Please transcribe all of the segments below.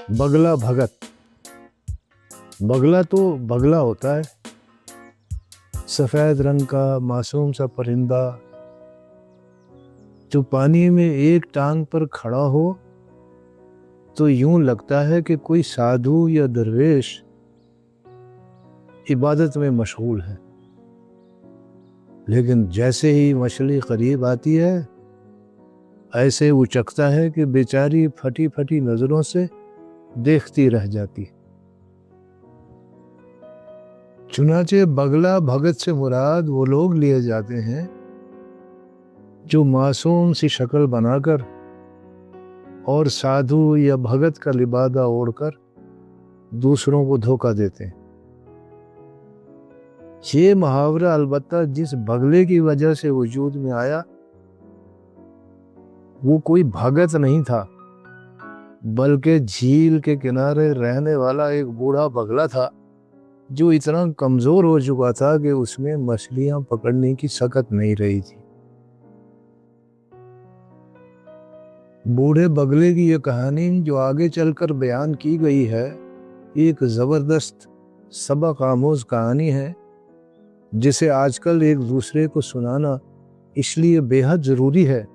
बगला भगत। बगला तो बगला होता है, सफेद रंग का मासूम सा परिंदा जो पानी में एक टांग पर खड़ा हो तो यूं लगता है कि कोई साधु या दरवेश इबादत में मशगूल है, लेकिन जैसे ही मछली करीब आती है ऐसे उचकता है कि बेचारी फटी फटी नजरों से देखती रह जाती। चुनाचे बगला भगत से मुराद वो लोग लिए जाते हैं जो मासूम सी शक्ल बनाकर और साधु या भगत का लिबादा ओढ़कर दूसरों को धोखा देते हैं। ये मुहावरा अलबत्ता जिस बगले की वजह से वजूद में आया वो कोई भगत नहीं था, बल्कि झील के किनारे रहने वाला एक बूढ़ा बगला था जो इतना कमजोर हो चुका था कि उसमें मछलियां पकड़ने की सकत नहीं रही थी। बूढ़े बगले की ये कहानी जो आगे चलकर बयान की गई है एक जबरदस्त सबक आमोज कहानी है जिसे आजकल एक दूसरे को सुनाना इसलिए बेहद जरूरी है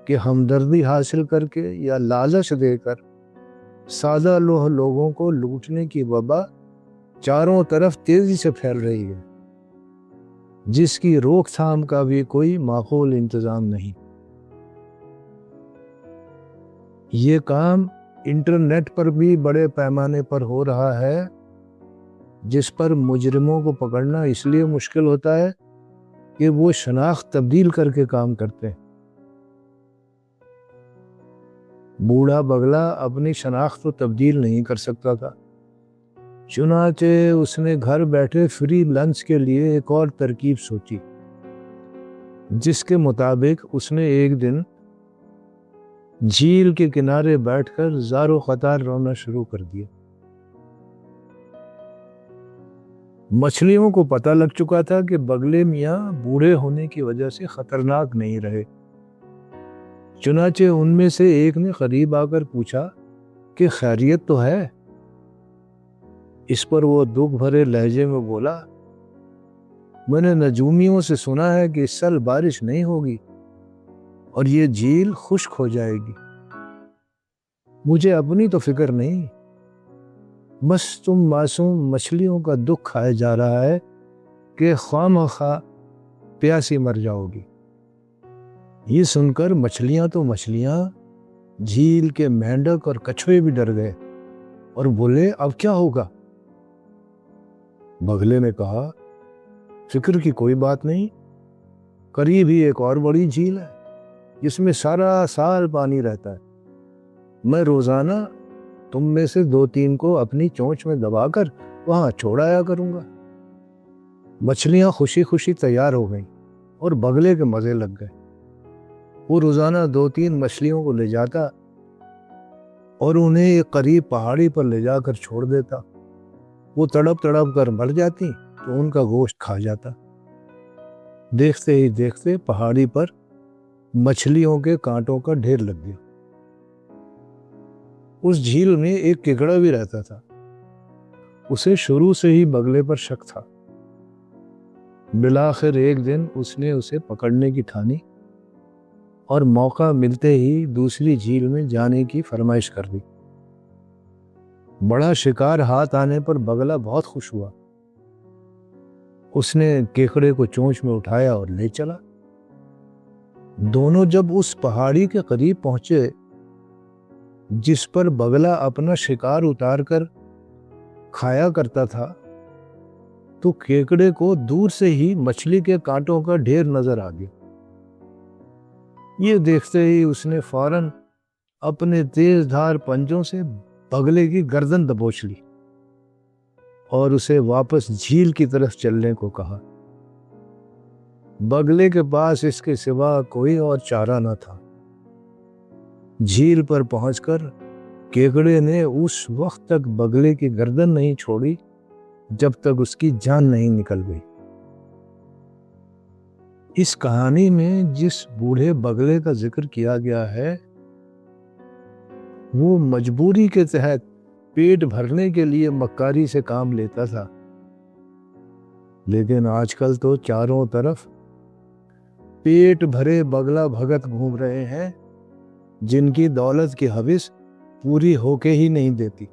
कि हमदर्दी हासिल करके या लालच देकर सादा लोगों को लूटने की वबा चारों तरफ तेजी से फैल रही है, जिसकी रोकथाम का भी कोई माकूल इंतजाम नहीं। ये काम इंटरनेट पर भी बड़े पैमाने पर हो रहा है, जिस पर मुजरिमों को पकड़ना इसलिए मुश्किल होता है कि वो शनाख्त तब्दील करके काम करते हैं। बूढ़ा बगला अपनी शनाख्त तो तब्दील नहीं कर सकता था, चुनाचे उसने घर बैठे फ्री लंच के लिए एक और तरकीब सोची, जिसके मुताबिक उसने एक दिन झील के किनारे बैठकर ज़ारो क़तार रोना शुरू कर दिया। मछलियों को पता लग चुका था कि बगले मियाँ बूढ़े होने की वजह से खतरनाक नहीं रहे। चुनाचे उनमें से एक ने करीब आकर पूछा कि खैरियत तो है। इस पर वो दुख भरे लहजे में बोला, मैंने नजूमियों से सुना है कि इस साल बारिश नहीं होगी और ये झील खुश्क हो जाएगी। मुझे अपनी तो फिक्र नहीं, बस तुम मासूम मछलियों का दुख खाया जा रहा है कि ख्वामख्वाह प्यासी मर जाओगी। ये सुनकर मछलियां तो मछलियां, झील के मेंढक और कछुए भी डर गए और बोले, अब क्या होगा? बगले ने कहा, फिक्र की कोई बात नहीं, करीब ही एक और बड़ी झील है जिसमें सारा साल पानी रहता है। मैं रोजाना तुम में से 2-3 को अपनी चोंच में दबाकर वहां छोड़ाया करूंगा। मछलियां खुशी खुशी तैयार हो गईं और बगले के मजे लग गए। वो रोजाना 2-3 मछलियों को ले जाता और उन्हें एक करीब पहाड़ी पर ले जाकर छोड़ देता। वो तड़प तड़प कर मर जाती तो उनका गोश्त खा जाता। देखते ही देखते पहाड़ी पर मछलियों के कांटों का ढेर लग गया। उस झील में एक केकड़ा भी रहता था। उसे शुरू से ही बगले पर शक था। बिलाखिर एक दिन उसने उसे पकड़ने की ठानी और मौका मिलते ही दूसरी झील में जाने की फरमाइश कर दी। बड़ा शिकार हाथ आने पर बगला बहुत खुश हुआ। उसने केकड़े को चोंच में उठाया और ले चला। दोनों जब उस पहाड़ी के करीब पहुंचे जिस पर बगला अपना शिकार उतारकर खाया करता था, तो केकड़े को दूर से ही मछली के कांटों का ढेर नजर आ गया। ये देखते ही उसने फौरन अपने तेज धार पंजों से बगले की गर्दन दबोच ली और उसे वापस झील की तरफ चलने को कहा। बगले के पास इसके सिवा कोई और चारा न था। झील पर पहुंचकर केकड़े ने उस वक्त तक बगले की गर्दन नहीं छोड़ी जब तक उसकी जान नहीं निकल गई। इस कहानी में जिस बूढ़े बगले का जिक्र किया गया है وہ مجبوری کے تحت پیٹ بھرنے کے لیے مکاری سے کام لیتا تھا، لیکن آج کل تو چاروں طرف پیٹ بھرے بگلا بھگت گھوم رہے ہیں جن کی دولت کی ہوس پوری ہو کے ہی نہیں دیتی۔